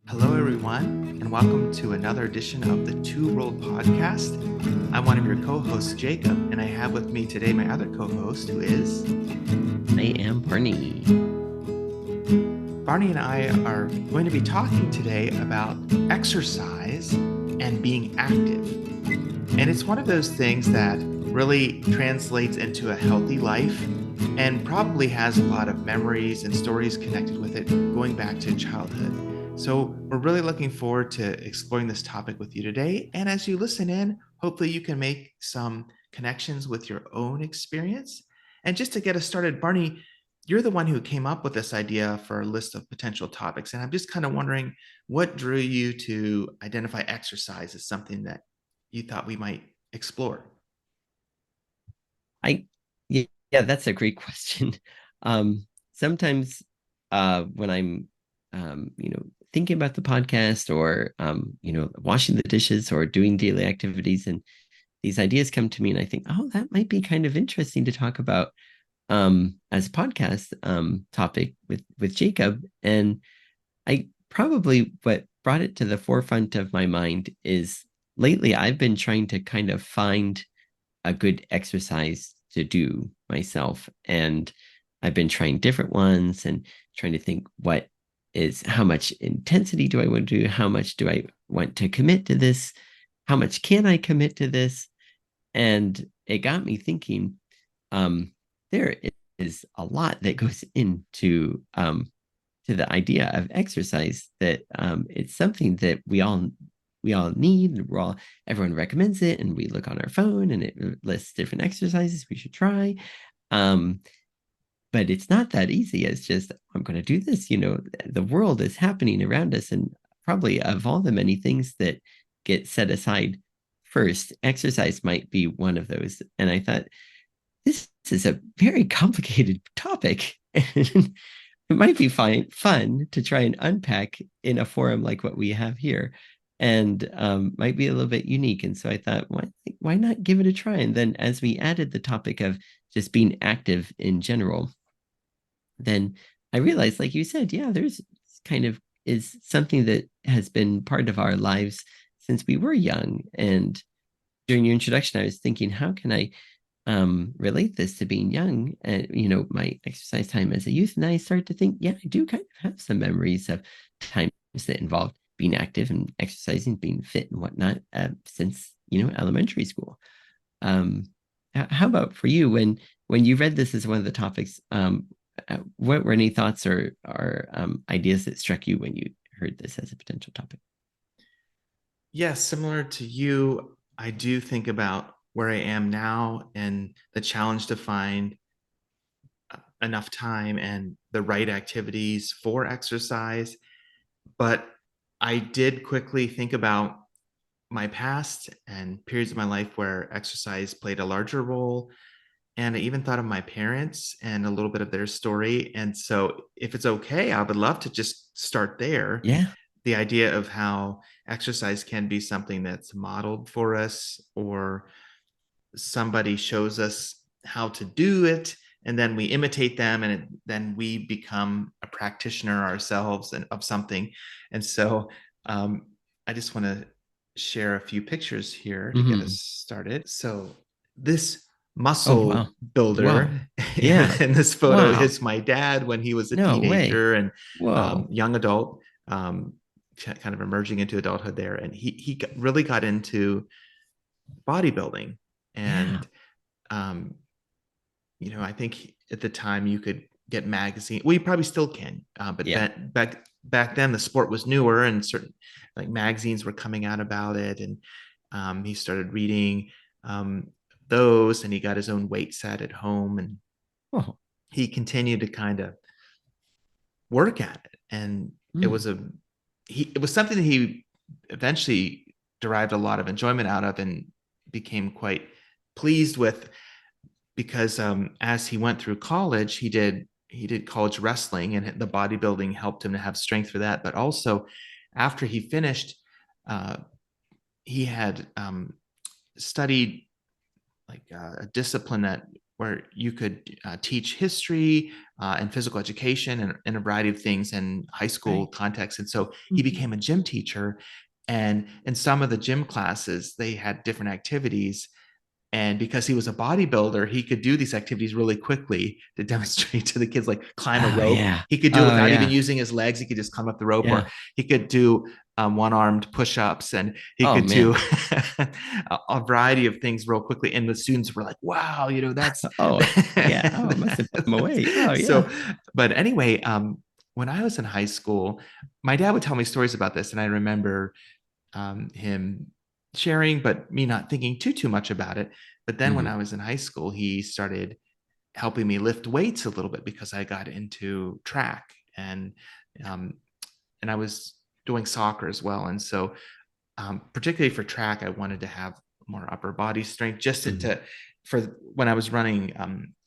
Hello, everyone, and welcome to another edition of the Two World Podcast. I'm one of your co hosts, Jacob, and I have with me today my other co host, who is I am Barney. Barney. And I are going to be talking today about exercise and being active. And it's one of those things that really translates into a healthy life and probably has a lot of memories and stories connected with it going back to childhood. So, we're really looking forward to exploring this topic with you today. And as you listen in, hopefully you can make some connections with your own experience. And just to get us started, Barney, you're the one who came up with this idea for a list of potential topics. And I'm just kind of wondering what drew you to identify exercise as something that you thought we might explore? I yeah, that's a great question. Sometimes when I'm thinking about the podcast or washing the dishes or doing daily activities and these ideas come to me and I think, oh, that might be kind of interesting to talk about as a podcast topic with Jacob. And I probably what brought it to the forefront of my mind is lately I've been trying to kind of find a good exercise to do myself. And I've been trying different ones and trying to think how much intensity do I want to do? How much do I want to commit to this? How much can I commit to this? And it got me thinking, there is a lot that goes into to the idea of exercise that it's something that we all need. Everyone recommends it, and we look on our phone, and it lists different exercises we should try. Um, but it's not that easy as just I'm going to do this. The world is happening around us, and probably of all the many things that get set aside first, exercise might be one of those. And I thought this is a very complicated topic. It might be fun to try and unpack in a forum like what we have here, and might be a little bit unique. And so I thought, why not give it a try? And then as we added the topic of just being active in general, then I realized, like you said, yeah, there's kind of is something that has been part of our lives since we were young. And during your introduction, I was thinking, how can I relate this to being young and my exercise time as a youth? And I started to think, yeah, I do kind of have some memories of times that involved being active and exercising, being fit and whatnot since elementary school. um how about for you, when you read this as one of the topics? What were any thoughts or ideas that struck you when you heard this as a potential topic? Yes, similar to you, I do think about where I am now and the challenge to find enough time and the right activities for exercise. But I did quickly think about my past and periods of my life where exercise played a larger role. And I even thought of my parents and a little bit of their story. And so, if it's okay, I would love to just start there. Yeah. The idea of how exercise can be something that's modeled for us, or somebody shows us how to do it, and then we imitate them, and then we become a practitioner ourselves and of something. And so, um, I just want to share a few pictures here to get us Hmm. started. So this Oh, wow. muscle Whoa. builder Yeah. in this photo Wow. is my dad when he was a No way. teenager and Whoa. young adult, um, kind of emerging into adulthood there. And he really got into bodybuilding. Yeah. And um, I think at the time you could get magazine. Well, you probably still can, but Yeah. back then the sport was newer, and certain like magazines were coming out about it, and he started reading um, those, and he got his own weight set at home, and Oh. he continued to kind of work at it. And it Mm. was it was something that he eventually derived a lot of enjoyment out of and became quite pleased with, because as he went through college, he did college wrestling, and the bodybuilding helped him to have strength for that. But also, after he finished, uh, he had studied like a discipline that where you could teach history and physical education and a variety of things in high school Right. context. And so he Mhm. became a gym teacher. And in some of the gym classes, they had different activities. And because he was a bodybuilder, he could do these activities really quickly to demonstrate to the kids, like climb a Oh rope. yeah. He could do it Oh without even yeah. using his legs. He could just climb up the rope, or Yeah. he could do one-armed push-ups, and he Oh could do man. a variety of things real quickly. And the students were like, "Wow, that's." Oh yeah. Oh, it must have blown them away. Oh So, yeah. but anyway, when I was in high school, my dad would tell me stories about this, and I remember him sharing, but me not thinking too much about it. But then when Hmm. I was in high school, he started helping me lift weights a little bit because I got into track, um, and I was doing soccer as well. And so, particularly for track, I wanted to have more upper body strength just Hmm. for when I was running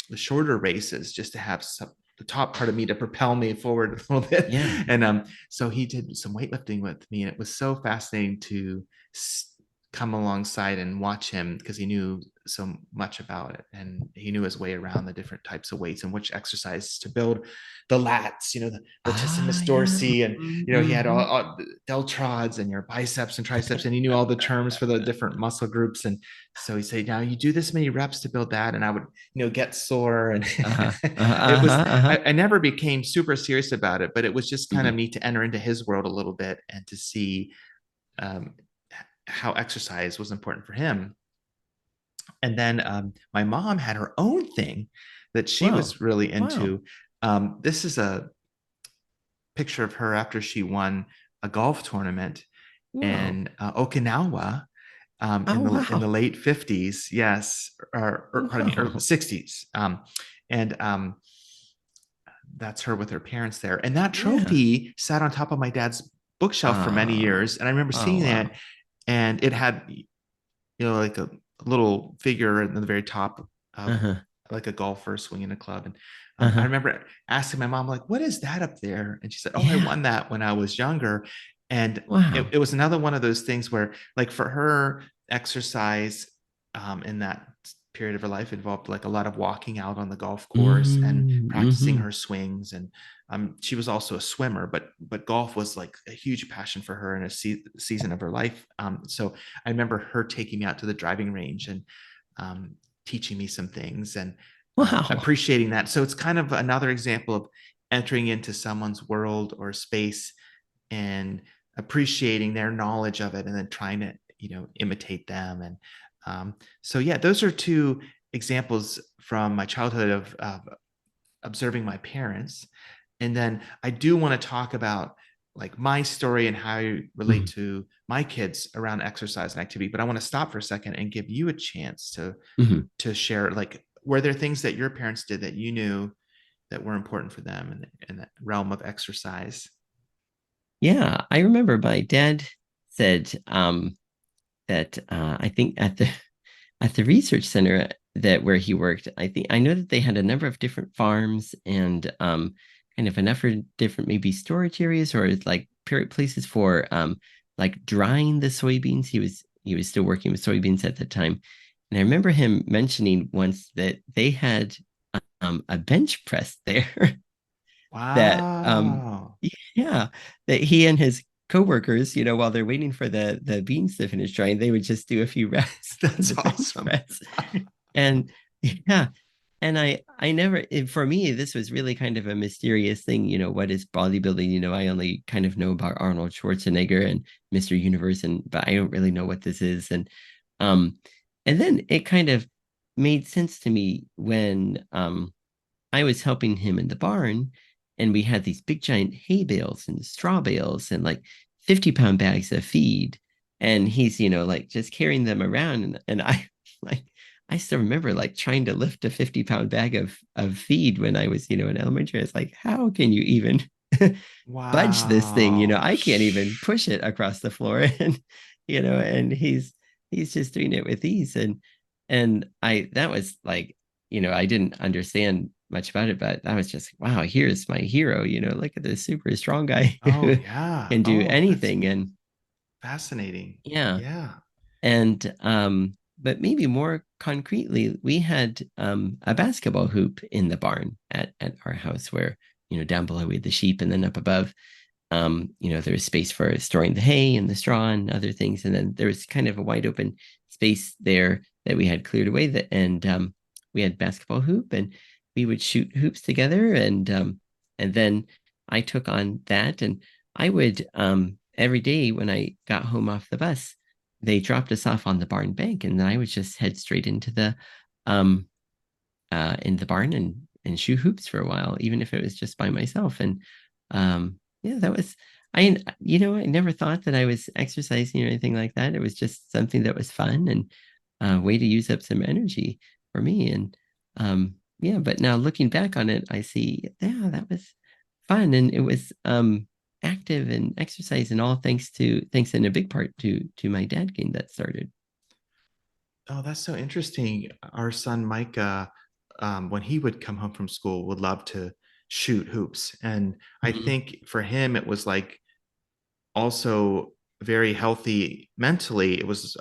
the shorter races, just to have the top part of me to propel me forward a little bit. Yeah. And so he did some weightlifting with me, and it was so fascinating to come alongside and watch him, because he knew so much about it, and he knew his way around the different types of weights and which exercise to build the lats, the Ah latissimus yeah. dorsi, and he had Mm-hmm. all deltoids and your biceps and triceps, and he knew all the terms for the different muscle groups. And so he said, now you do this many reps to build that, and I would get sore. And Uh-huh. it was, Uh-huh. Uh-huh. I never became super serious about it, but it was just kind of Hmm. neat to enter into his world a little bit and to see um, how exercise was important for him. And then my mom had her own thing that she Wow. was really Wow. into. This is a picture of her after she won a golf tournament Wow. in Okinawa, Oh in wow. the late 50s, yes, or pardon me, or Wow. 60s. And That's her with her parents there. And that Yeah. trophy sat on top of my dad's bookshelf for many Oh. years. And I remember Oh seeing that, wow. and it had, like a little figure in the very top of Uh-huh. like a golfer swinging a club. And I Uh-huh. remember asking my mom, like, what is that up there? And she said, oh, I Yeah. won that when I was younger. And Wow. it was another one of those things where, like, for her, exercise in that period of her life involved like a lot of walking out on the golf course and practicing Mm-hmm. her swings. And she was also a swimmer, but golf was like a huge passion for her in a season of her life. So I remember her taking me out to the driving range and um, teaching me some things, and Wow. appreciating that. So it's kind of another example of entering into someone's world or space and appreciating their knowledge of it, and then trying to imitate them. And so yeah, those are two examples from my childhood of observing my parents. And then I do want to talk about like my story and how I relate Mhm. to my kids around exercise and activity. But I want to stop for a second and give you a chance Mhm. to share, like, were there things that your parents did that you knew that were important for them in the realm of exercise? Yeah, I remember my dad said that I think at the research center that where he worked, I know that they had a number of different farms and kind of enough for different maybe storage areas or like places for like drying the soybeans. He was still working with soybeans at the time, and I remember him mentioning once that they had a bench press there that Wow. yeah, that he and his coworkers, while they're waiting for the beans to finish drying, they would just do a few reps on That's the bench awesome. press. And yeah, and I never for me this was really kind of a mysterious thing, what is bodybuilding? I only kind of know about Arnold Schwarzenegger and Mr. Universe, and but I don't really know what this is. Um and then it kind of made sense to me when I was helping him in the barn, and we had these big giant hay bales and straw bales and like 50-pound bags of feed. And he's, like just carrying them around. And I like I still remember like trying to lift a 50-pound bag of feed when I was, in elementary. It's like, how can you even budge this thing? Wow. I can't even push it across the floor. And, and he's just doing it with ease. And I that was like, I didn't understand much about it, but I was just, wow, here's my hero. Look at this super strong guy Oh who yeah. can do Oh, that's anything. And fascinating. yeah. Yeah. And but maybe more concretely, we had a basketball hoop in the barn at our house where, down below we had the sheep, and then up above, there was space for storing the hay and the straw and other things. And then there was kind of a wide open space there that we had cleared away and we had basketball hoop, and we would shoot hoops together. And then I took on that, and I would, every day when I got home off the bus, they dropped us off on the barn bank, and then I would just head straight um in the barn and shoot hoops for a while, even if it was just by myself. And yeah, that was I never thought that I was exercising or anything like that. It was just something that was fun and a way to use up some energy for me. And yeah, but now looking back on it, I see, yeah, that was fun, and it was active and exercise, and all thanks in a big part to my dad getting that started. Oh, that's so interesting. Our son Micah, when he would come home from school, would love to shoot hoops. And I Mhm. think for him, it was like also very healthy mentally. It was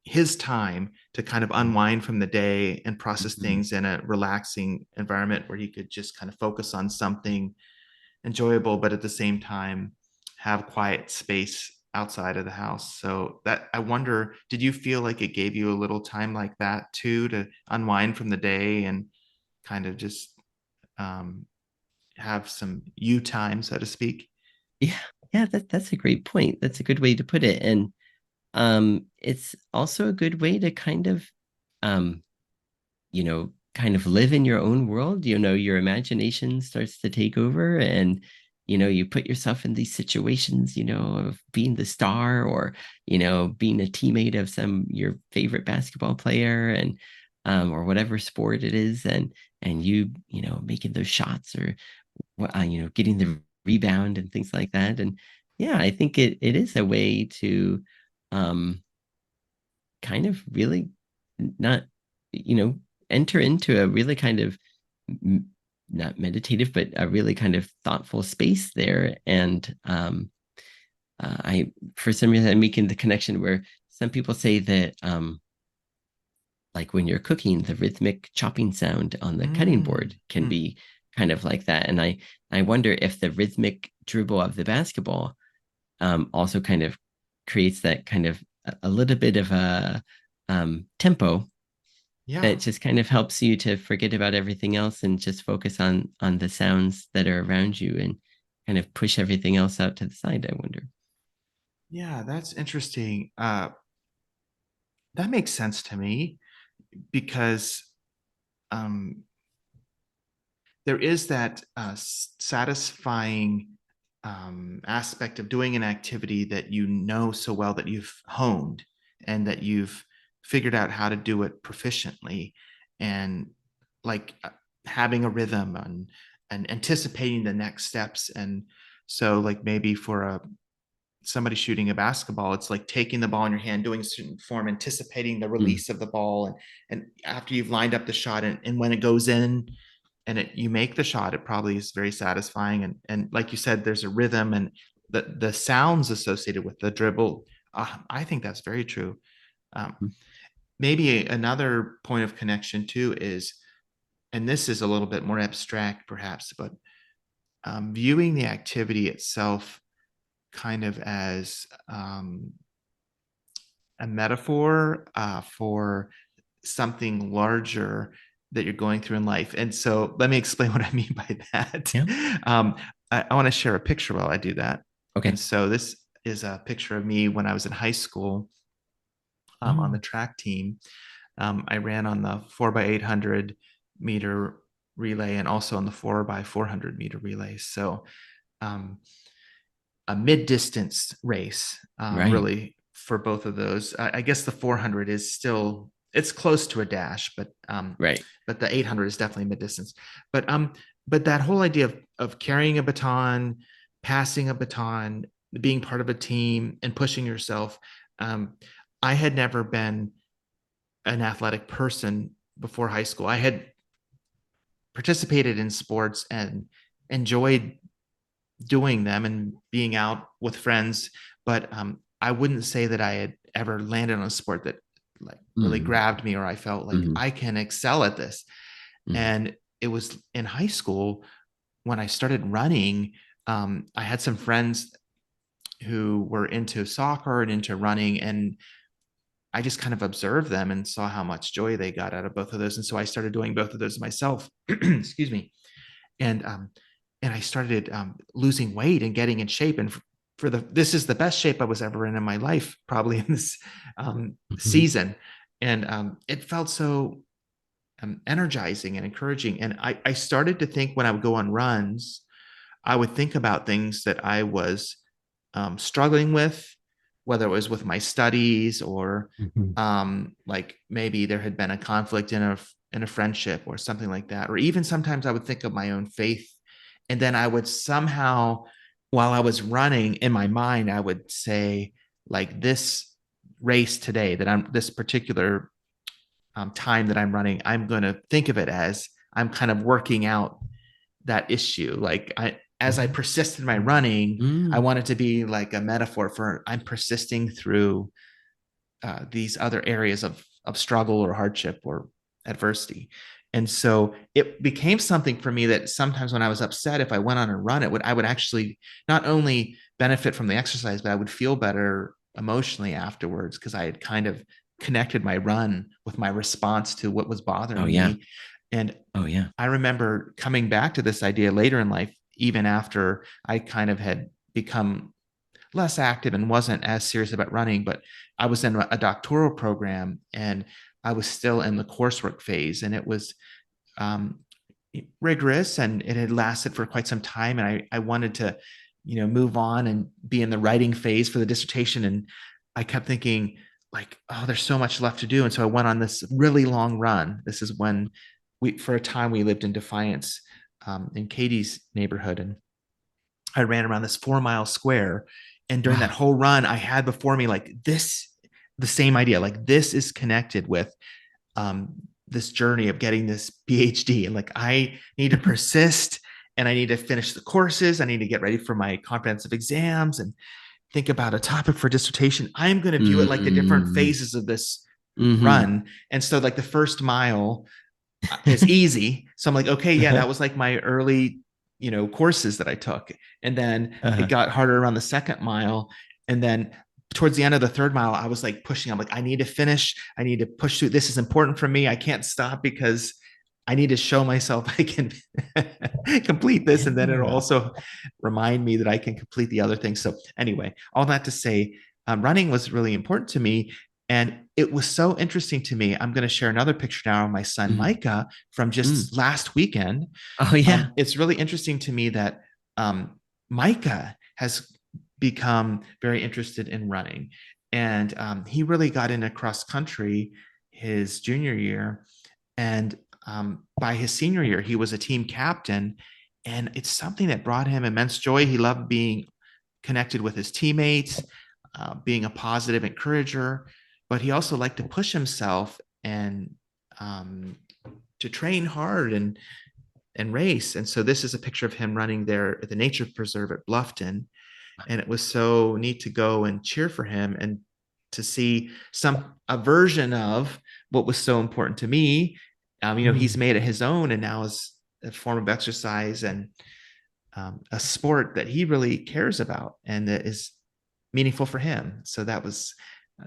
his time to kind of unwind from the day and process Mhm. things in a relaxing environment where he could just kind of focus on something enjoyable, but at the same time have quiet space outside of the house. So that I wonder, did you feel like it gave you a little time like that too to unwind from the day and kind of just um, have some you time, so to speak? Yeah, yeah, that's a great point. That's a good way to put it. And it's also a good way to um, kind of live in your own world. Your imagination starts to take over, and you put yourself in these situations, of being the star, or being a teammate of your favorite basketball player, and or whatever sport it is, and making those shots, or getting the rebound and things like that. And yeah, I think it is a way to um kind of really not, you know, enter into a really kind of not meditative, but a really kind of thoughtful space there. And for some reason, I'm making the connection where some people say that, like when you're cooking, the rhythmic chopping sound on the cutting board Mm, can mm. be kind of like that. And I wonder if the rhythmic dribble of the basketball also kind of creates that kind of a little bit of a tempo Yeah. that just kind of helps you to forget about everything else and just focus on the sounds that are around you, and kind of push everything else out to the side, I wonder. Yeah, that's interesting. That makes sense to me because um, there is that satisfying aspect of doing an activity that you know so well that you've honed and that you've figured out how to do it proficiently, and like having a rhythm and anticipating the next steps. And so like maybe for a somebody shooting a basketball, it's like taking the ball in your hand, doing a certain form, anticipating the Mm, release of the ball, and after you've lined up the shot, and when it goes in and you make the shot, it probably is very satisfying. And like you said, there's a rhythm and the sounds associated with the dribble. I think that's very true. Um, mm, maybe another point of connection too is, and this is a little bit more abstract perhaps, but viewing the activity itself kind of as a metaphor for something larger that you're going through in life. And so let me explain what I mean by that. yeah. um, I want to share a picture while I do that. And Okay. so this is a picture of me when I was in high school on the Oh, track team. I ran on the 4x800 meter relay and also on the 4x400 meter relay. So um, a mid-distance race, right. really for both of those. I guess the 400 is still it's close to a dash, Right. but the 800 is definitely mid-distance. But that whole idea of carrying a baton, passing a baton, being part of a team, and pushing yourself. Um, I had never been an athletic person before high school. I had participated in sports and enjoyed doing them and being out with friends, but I wouldn't say that I had ever landed on a sport that like really Mm. grabbed me, or I felt like Mhm. I can excel at this. Mhm. And it was in high school when I started running. I had some friends who were into soccer and into running, and I just kind of observed them and saw how much joy they got out of both of those. And so I started doing both of those myself. Excuse me. And I started losing weight and getting in shape. And for the this is the best shape I was ever in my life, probably in this Mhm. season. And it felt so energizing and encouraging. And I started to think when I would go on runs, I would think about things that I was struggling with, whether it was with my studies or Mhm. like maybe there had been a conflict in a friendship or something like that. Or even sometimes I would think of my own faith, and then I would somehow, while I was running in my mind, I would say like this race today that I'm this particular time that I'm running, I'm going to think of it as I'm kind of working out that issue. Like as I Mhm. persist in my running, I Mm. want it to be like a metaphor for I'm persisting through these other areas of struggle or hardship or adversity. And so it became something for me that sometimes when I was upset, if I went on a run, I would actually not only benefit from the exercise, but I would feel better emotionally afterwards because I had kind of connected my run with my response to what was Oh bothering yeah. me. And Oh yeah. I remember coming back to this idea later in life, even after I kind of had become less active and wasn't as serious about running, but I was in a doctoral program and I was still in the coursework phase, and it was um, rigorous and it had lasted for quite some time. And I wanted to, move on and be in the writing phase for the dissertation. And I kept thinking, like, oh, there's so much left to do. And so I went on this really long run. This is when for a time, we lived in Defiance in Katie's neighborhood. And I ran around this 4 mile square. And during that Wow. whole run, I had before me like this, the same idea, like this is connected with um, this journey of getting this PhD. And like, I need to persist and I need to finish the courses. I need to get ready for my comprehensive exams and think about a topic for dissertation. I'm going to view it like the different Mm. phases of this Mhm. run. And so, like, the first mile is easy. So I'm like, okay, yeah, that was like my early, courses that I took. And then it Uh-huh. got harder around the second mile. And then towards the end of the third mile, I was like pushing. I'm like, I need to finish. I need to push through. This is important for me. I can't stop because I need to show myself I can complete this. And then it'll Yeah. also remind me that I can complete the other things. So, anyway, all that to say, running was really important to me. And it was so interesting to me. I'm going to share another picture now of my son, Mhm. Micah, from Mm. just last weekend. Oh yeah. It's really interesting to me that Micah has become very interested in running. And he really got into cross country his junior year. And by his senior year, he was a team captain. And it's something that brought him immense joy. He loved being connected with his teammates, being a positive encourager, but he also liked to push himself and um, to train hard and race. And so this is a picture of him running there at the nature preserve at Bluffton. And it was so neat to go and cheer for him and to see a version of what was so important to me. He's Mm. made it his own, and now is a form of exercise and a sport that he really cares about and that is meaningful for him. So that was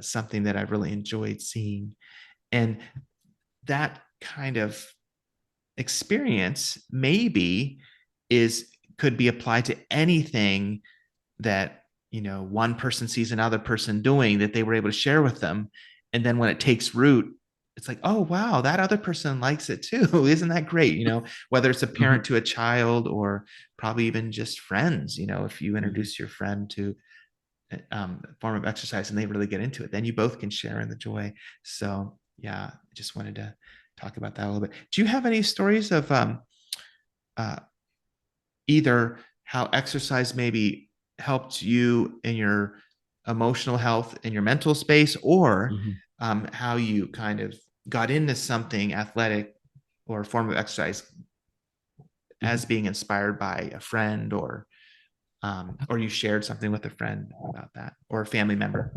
something that I really enjoyed seeing. And that kind of experience maybe is could be applied to anything that one person sees another person doing that they were able to share with them, and then when it takes root, it's like, oh wow, that other person likes it too. Isn't that great? Whether it's a parent Mhm. to a child or probably even just friends, if you Mhm. introduce your friend to a form of exercise and they really get into it, then you both can share in the joy. So yeah, I just wanted to talk about that a little bit. Do you have any stories of uh, either how exercise maybe helped you in your emotional health in your mental space, or Mhm. how you kind of got into something athletic or a form of exercise as Mhm. being inspired by a friend, or you shared something with a friend about that or a family member?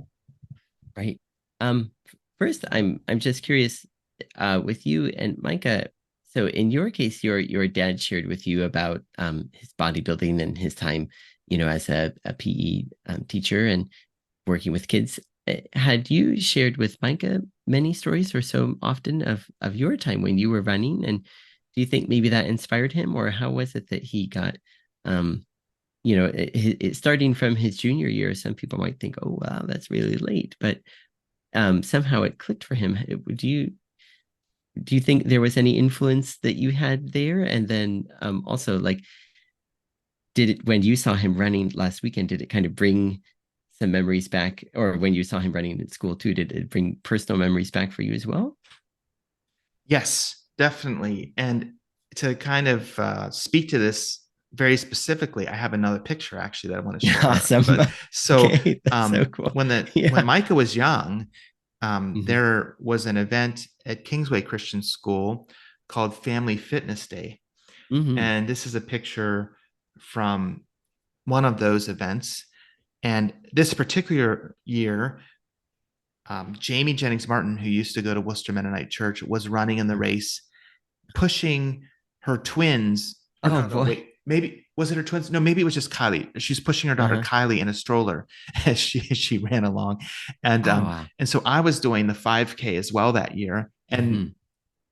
Right. Um, First, I'm just curious, with you and Micah. So in your case, your dad shared with you about his bodybuilding and his time, as a PE teacher and working with kids. Had you shared with Micah many stories or so often of your time when you were running? And do you think maybe that inspired him, or how was it that he got, um, starting from his junior year? Some people might think, oh wow, that's really late, but somehow it clicked for him. Do you think there was any influence that you had there? And then also, like, did it, when you saw him running last weekend, did it kind of bring some memories back? Or when you saw him running at school too, did it bring personal memories back for you as well? Yes, definitely. And to kind of speak to this very specifically, I have another picture actually that I want to share. Awesome. But so Okay, that's so cool. when Yeah. Micah was young, Hmm. there was an event at Kingsway Christian School called Family Fitness Day, Hmm. and this is a picture from one of those events. And this particular year, Jamie Jennings Martin, who used to go to Worcester Mennonite Church, was running in the race, pushing her twins. Or Oh no, boy. wait, maybe was it her twins? No, maybe it was just Kylie. She's pushing her daughter Uh-huh. Kylie in a stroller as she ran along, and Oh um, wow. and so I was doing the 5K as well that year, and Hmm.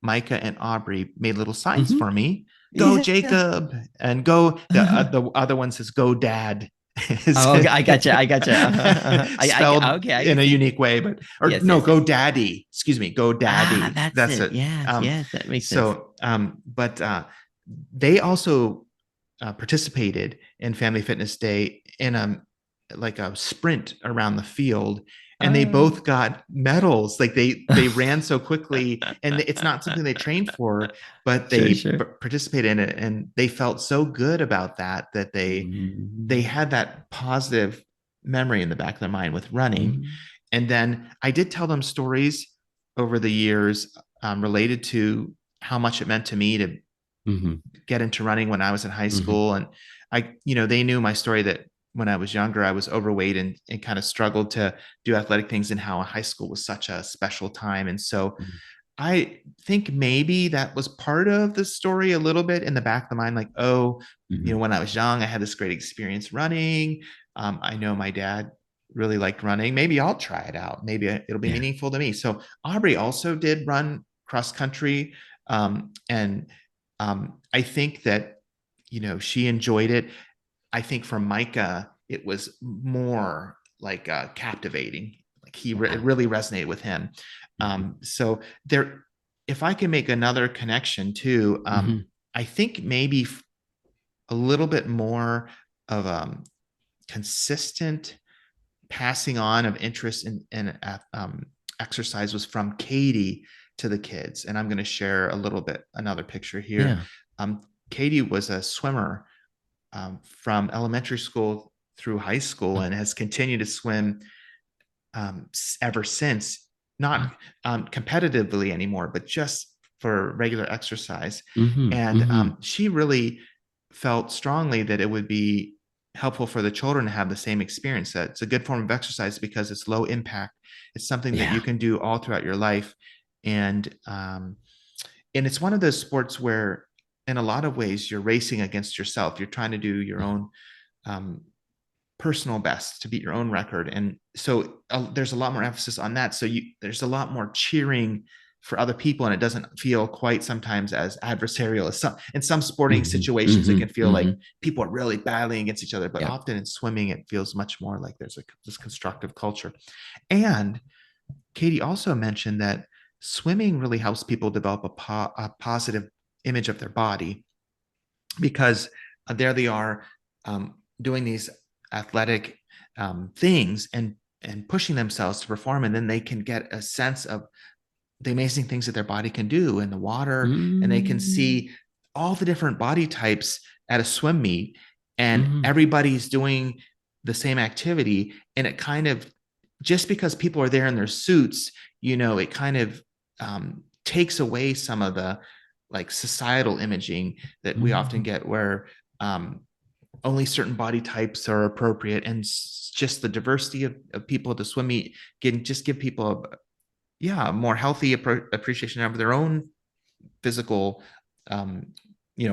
Micah and Aubrey made little signs Hmm. for me. Go Yeah. Jacob, and go. The other one says go Dad. Oh, okay, I gotcha. I gotcha. Spelled Okay, I can in a see. unique way, but or Yes, no, yes, go yes. Daddy. Excuse me, go Ah, Daddy. that's That's it. it. Yes, yes, that makes sense. But they also participated in Family Fitness Day in a like a sprint around the field, and they Oh. both got medals. Like they ran so quickly, and it's not something they trained for, but Sure, they sure. participated in it, and they felt so good about that that they Mhm. had that positive memory in the back of their mind with running. Mhm. And then I did tell them stories over the years related to how much it meant to me to Mhm. get into running when I was in high Mhm. school. And they knew my story that when I was younger, I was overweight and kind of struggled to do athletic things, and how high school was such a special time. And so Mhm. I think maybe that was part of the story a little bit in the back of the mind, like, oh, Mhm. when I was young, I had this great experience running. I know my dad really liked running. Maybe I'll try it out. Maybe it'll be Yeah. meaningful to me. So Aubrey also did run cross country. And I think that, she enjoyed it. I think for Micah, it was more like captivating. Like it Yeah. really resonated with him. Mhm. So there, if I can make another connection too, Mhm. I think maybe a little bit more of consistent passing on of interest in exercise was from Katie to the kids. And I'm going to share a little bit another picture here. Yeah. Um, Katie was a swimmer from elementary school through high school Oh. and has continued to swim ever since, not competitively anymore, but just for regular exercise. Mhm. And Mhm. she really felt strongly that it would be helpful for the children to have the same experience. That it's a good form of exercise because it's low impact. It's something that you Yeah. can do all throughout your life, and it's one of those sports where, in a lot of ways, you're racing against yourself. You're trying to do your Mhm. own um, personal best to beat your own record. And so there's a lot more emphasis on that. So there's a lot more cheering for other people, and it doesn't feel quite sometimes as adversarial as some in some sporting Mhm. situations. It can Mhm. feel like Mhm. people are really battling against each other, but Yeah. often in swimming, it feels much more like there's this constructive culture. And Katie also mentioned that swimming really helps people develop a positive image of their body, because there they are, doing these athletic things and pushing themselves to perform, and then they can get a sense of the amazing things that their body can do in the water, and they can Mhm. see all the different body types at a swim meet, and Mhm. everybody's doing the same activity, and it kind of, just because people are there in their suits, it kind of takes away some of the like societal imaging that we often Mhm. get, where only certain body types are appropriate, and just the diversity of people at the swim meet can just give people yeah, more healthy appreciation of their own physical um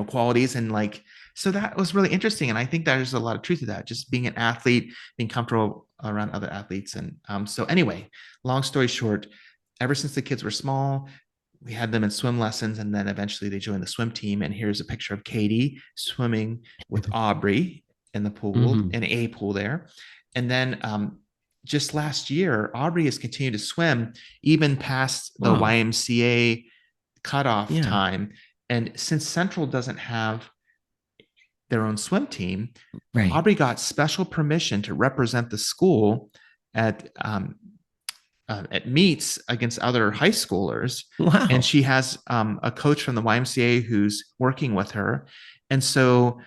qualities, and like, so that was really interesting, and I think there's a lot of truth to that, just being an athlete, being comfortable around other athletes. And so anyway, long story short, ever since the kids were small, we had them in swim lessons, and then eventually they joined the swim team. And here's a picture of Katie swimming with Aubrey in the pool, Hmm. in a pool there. And then just last year, Aubrey has continued to swim even past the Wow. YMCA cutoff Yeah. time. And since Central doesn't have their own swim team, Right. Aubrey got special permission to represent the school at at meets against other high schoolers. And Wow. she has a coach from the YMCA who's working with her. And so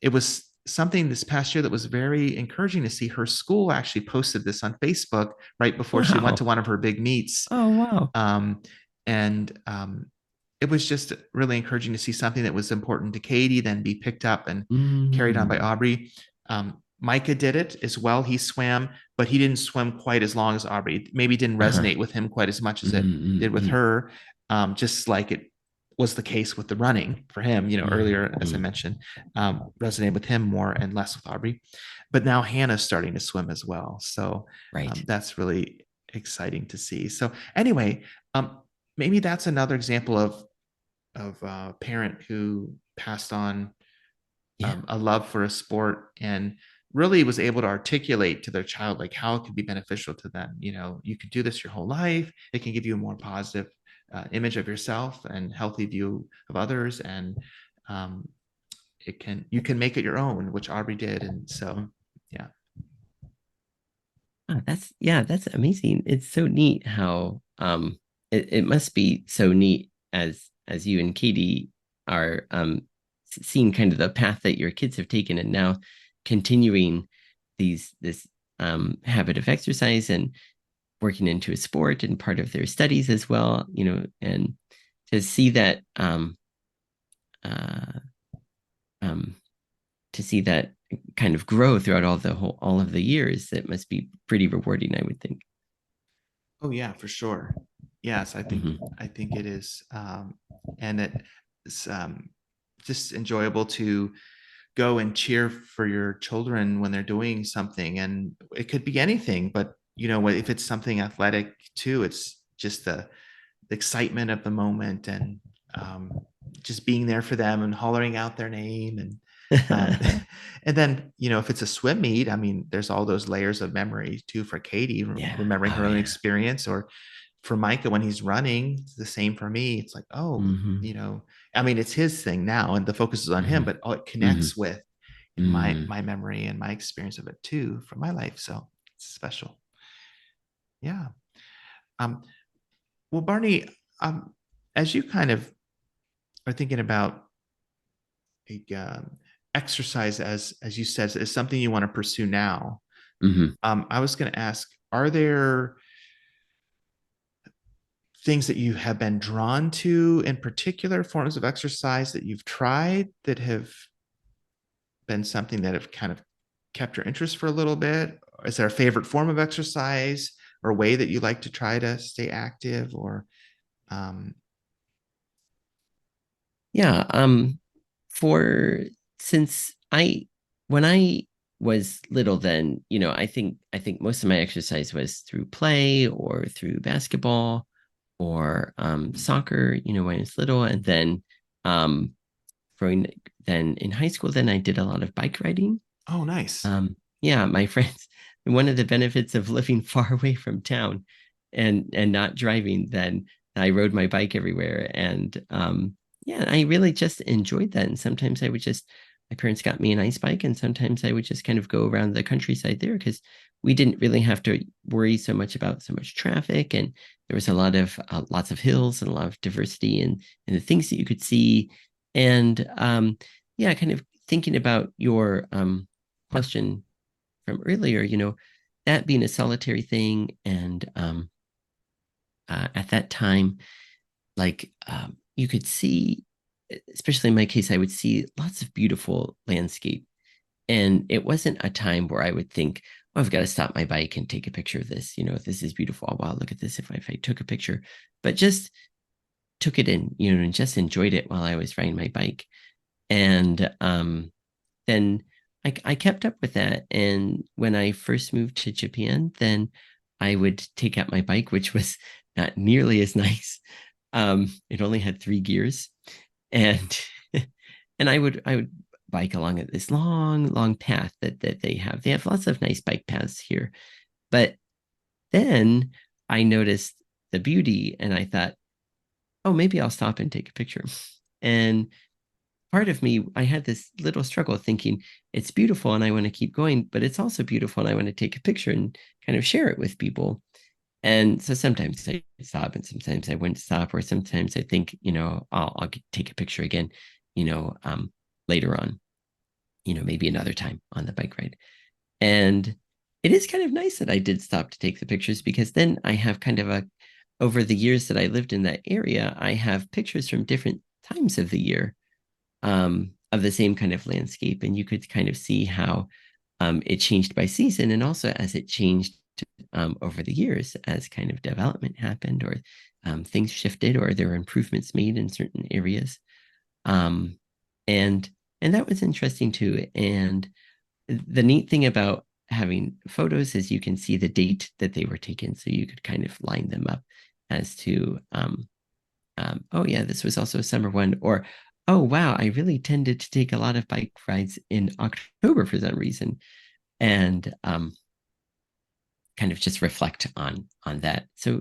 it was something this past year that was very encouraging to see. Her school actually posted this on Facebook right before she went to Wow. one of her big meets. Oh, wow. Um, and it was just really encouraging to see something that was important to Katie then be picked up and carried on by Mm. Aubrey. Micah did it as well. He swam, but he didn't swim quite as long as Aubrey. It maybe didn't Uh-huh. resonate with him quite as much as it did with Mm-mm-mm. her. Just like it was the case with the running for him, earlier, as I Mm-mm. mentioned, resonated with him more and less with Aubrey. But now Hannah's starting to swim as well. So Right. that's really exciting to see. So anyway, um, maybe that's another example of a parent who passed on Yeah. a love for a sport and really was able to articulate to their child like how it could be beneficial to them. You could do this your whole life. It can give you a more positive image of yourself and healthy view of others, and um, you can make it your own, which Aubrey did. And so, yeah. Oh, that's amazing. It's so neat how it must be so neat as you and Katie are seeing kind of the path that your kids have taken and now continuing this habit of exercise and working into a sport and part of their studies as well, and to see that uh um to see that kind of grow throughout all of the years, it must be pretty rewarding, I would think. Oh yeah, for sure. Yes, Hmm. I think it is, and it's just enjoyable to go and cheer for your children when they're doing something, and it could be anything. But if it's something athletic too, it's just the excitement of the moment, and um, just being there for them and hollering out their name. And and then if it's a swim meet, I mean, there's all those layers of memory too for Katie, Yeah. remembering Oh her own yeah. experience, or for Micah when he's running. It's the same for me. It's like, oh, Hmm. I mean, it's his thing now and the focus is on him, Hmm. but it Hmm. connects with Mm. my memory and my experience of it too from my life. So it's special. Yeah. um well, Barney, um as you kind of are thinking about like, exercise, as you said, is something you want to pursue now. Hmm. I was going to ask, are there things that you have been drawn to in particular forms of exercise that you've tried that have been something that have kind of kept your interest for a little bit? Is there a favorite form of exercise or way that you like to try to stay active? Or um, Yeah. For since I when I was little then, I think most of my exercise was through play or through basketball or soccer, when I was little. And then um growing then in high school, then I did a lot of bike riding. oh, nice. Yeah, my friends, one of the benefits of living far away from town and not driving, then I rode my bike everywhere. And yeah, I really just enjoyed that. And sometimes my parents got me an ice bike, and sometimes I would just kind of go around the countryside there because we didn't really have to worry so much about so much traffic. And there was a lot of lots of hills and a lot of diversity and the things that you could see. And yeah, kind of thinking about your question from earlier, that being a solitary thing. And at that time, like you could see, especially in my case, I would see lots of beautiful landscape. And it wasn't a time where I would think, oh, I've got to stop my bike and take a picture of this. This is beautiful. Oh, wow, look at this. If I took a picture, but just took it in, and just enjoyed it while I was riding my bike. And then I kept up with that. And when I first moved to Japan, then I would take out my bike, which was not nearly as nice. It only had 3 gears, and and I would bike along this long, long path that they have. They have lots of nice bike paths here, but then I noticed the beauty, and I thought, oh, maybe I'll stop and take a picture. And part of me, I had this little struggle thinking it's beautiful and I want to keep going, but it's also beautiful and I want to take a picture and kind of share it with people. And so sometimes I stop and sometimes I wouldn't stop, or sometimes I think, I'll take a picture again, you know, um, later on, maybe another time on the bike ride. And it is kind of nice that I did stop to take the pictures, because then I have kind of over the years that I lived in that area, I have pictures from different times of the year, of the same kind of landscape. And you could kind of see how it changed by season, and also as it changed over the years as kind of development happened, or things shifted, or there were improvements made in certain areas. Um, and and that was interesting too. And the neat thing about having photos is you can see the date that they were taken, so you could kind of line them up as to oh yeah, this was also a summer one, or oh wow, I really tended to take a lot of bike rides in October for some reason, and kind of just reflect on that. So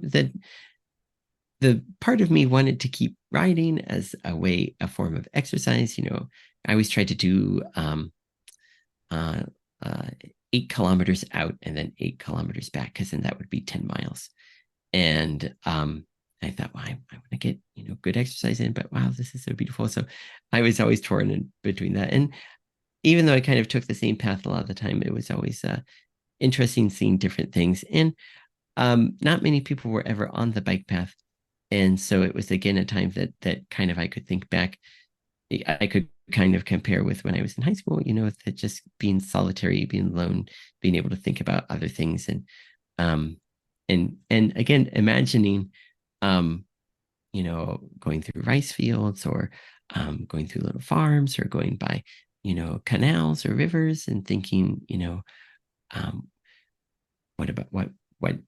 the part of me wanted to keep riding as a form of exercise. I always tried to do uh, uh, 8 kilometers out and then 8 kilometers back, because then that would be 10 miles. And I thought, well, I want to get, good exercise in, but wow, this is so beautiful. So I was always torn in between that. And even though I kind of took the same path a lot of the time, it was always interesting seeing different things. And not many people were ever on the bike path. And so it was again a time that kind of I could think back. I could kind of compare with when I was in high school, that just being solitary, being alone, being able to think about other things, um and again imagining um going through rice fields, or going through little farms, or going by canals or rivers, and thinking, um what about what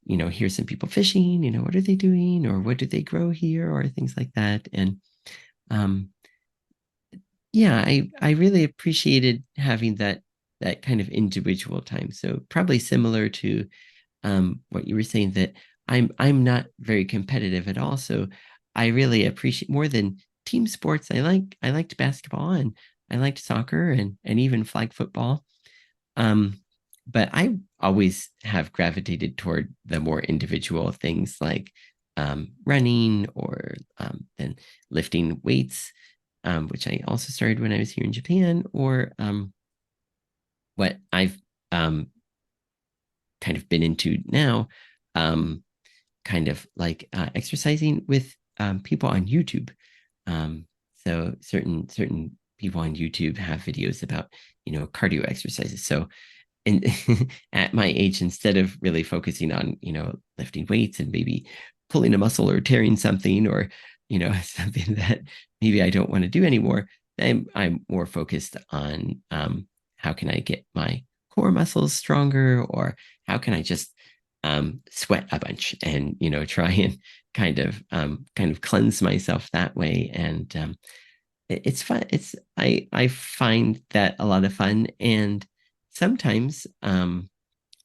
here's some people fishing, what are they doing, or what do they grow here, or things like that. And um yeah, I really appreciated having that kind of individual time. So probably similar to what you were saying, that I'm not very competitive at all. So I really appreciate, more than team sports, I liked basketball, and I liked soccer, and even flag football. Um, but I always have gravitated toward the more individual things, like running, or then lifting weights, which I also started when I was here in Japan, or what I've um, kind of been into now, um, kind of like exercising with people on YouTube. Um, so certain people on YouTube have videos about cardio exercises. So and at my age, instead of really focusing on lifting weights and maybe pulling a muscle or tearing something, or something that maybe I don't want to do anymore, I'm more focused on how can I get my core muscles stronger, or how can I just sweat a bunch, and try and kind of cleanse myself that way. And it's fun. I find that a lot of fun. And sometimes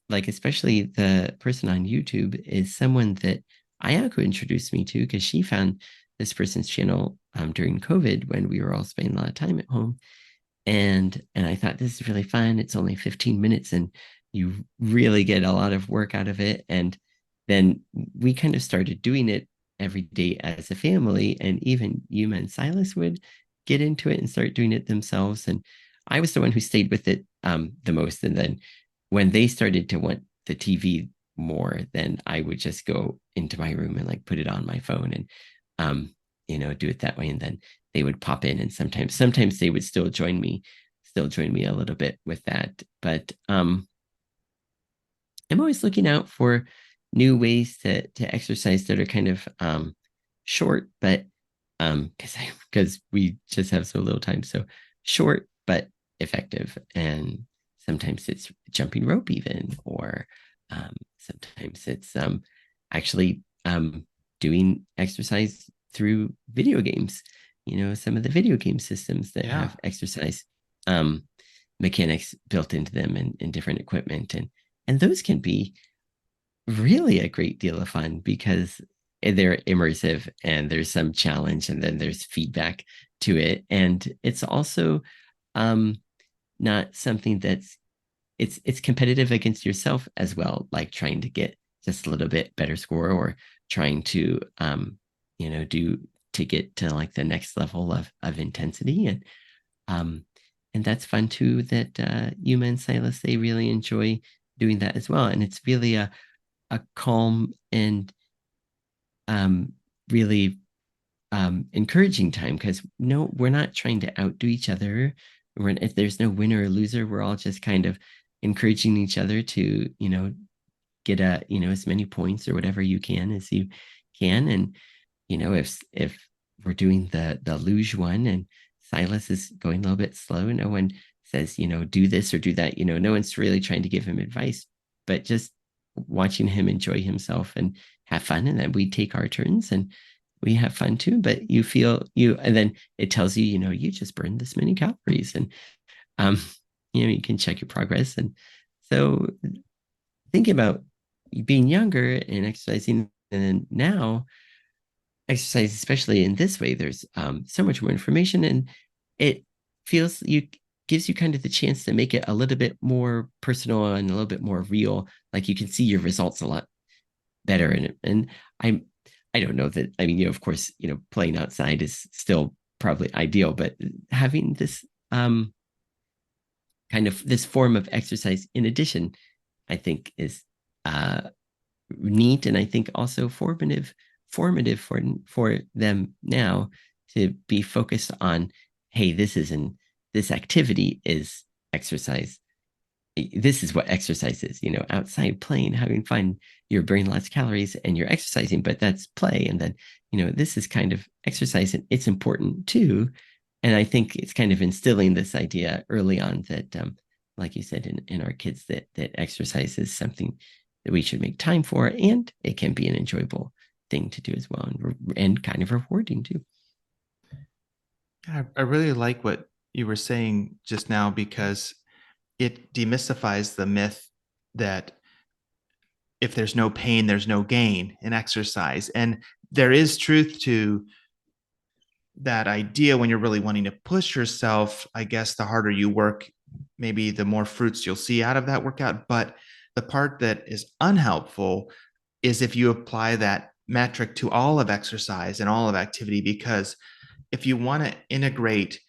like, especially the person on YouTube is someone that Ayako introduced me to, because she found this person's channel during COVID, when we were all spending a lot of time at home. And I thought, this is really fun. It's only 15 minutes and you really get a lot of work out of it. And then we kind of started doing it every day as a family. And even Yuma and Silas would get into it and start doing it themselves. And I was the one who stayed with it the most. And then when they started to want the TV more, then I would just go into my room and like put it on my phone, and do it that way. And then they would pop in, and sometimes they would still join me a little bit with that. But I'm always looking out for new ways to exercise that are kind of short, but because we just have so little time, so short but effective. And sometimes it's jumping rope, even, or sometimes it's actually doing exercise through video games. Some of the video game systems that Yeah. have exercise um, mechanics built into them and different equipment, and those can be really a great deal of fun because they're immersive and there's some challenge and then there's feedback to it. And it's also um, not something it's competitive against yourself as well, like trying to get just a little bit better score, or trying to do to get to like the next level of intensity. Um and that's fun too, that Yuma and Silas, they really enjoy doing that as well. And it's really a calm and um, really encouraging time, because no, we're not trying to outdo each other. If there's no winner or loser, we're all just kind of encouraging each other to get as many points or whatever you can as you can. And if we're doing the luge one and Silas is going a little bit slow, no one says do this or do that. No one's really trying to give him advice, but just watching him enjoy himself and have fun. And then we take our turns and we have fun too. But and then it tells you, you just burned this many calories, and um you can check your progress. And so thinking about being younger and exercising, and then now exercise, especially in this way, there's so much more information, and it feels you gives you kind of the chance to make it a little bit more personal and a little bit more real. Like you can see your results a lot better in it. And I don't know that, I mean, of course, playing outside is still probably ideal, but having this kind of this form of exercise in addition, I think is uh neat, and I think also formative for them now to be focused on, hey, this activity is exercise. This is what exercise is, outside playing, having fun. You're burning lots of calories and you're exercising, but that's play. And then, this is kind of exercise, and it's important too. And I think it's kind of instilling this idea early on that, like you said, in our kids, that exercise is something that we should make time for, and it can be an enjoyable thing to do as well, and kind of rewarding too. I really like what you were saying just now because it demystifies the myth that if there's no pain, there's no gain in exercise. And there is truth to that idea when you're really wanting to push yourself. I guess the harder you work, maybe the more fruits you'll see out of that workout. But the part that is unhelpful is if you apply that metric to all of exercise and all of activity, because if you want to integrate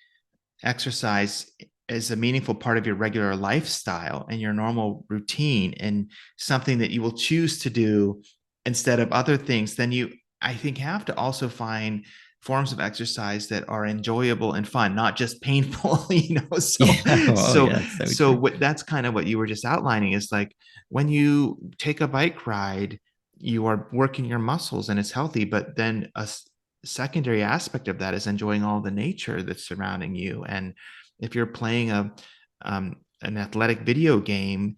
exercise as a meaningful part of your regular lifestyle and your normal routine and something that you will choose to do instead of other things, then you, I think, have to also find forms of exercise that are enjoyable and fun, not just painful, so Yeah. Oh, so yeah. So so true. what, that's kind of what you were just outlining, is like when you take a bike ride, you are working your muscles and it's healthy, but then secondary aspect of that is enjoying all the nature that's surrounding you. And if you're playing an athletic video game,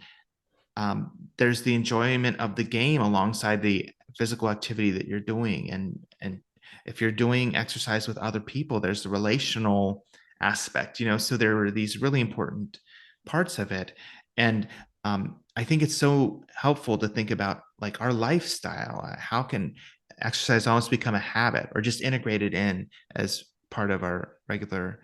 there's the enjoyment of the game alongside the physical activity that you're doing. And if you're doing exercise with other people, there's the relational aspect, so there are these really important parts of it. And I think it's so helpful to think about like our lifestyle. How can exercise almost become a habit or just integrated in as part of our regular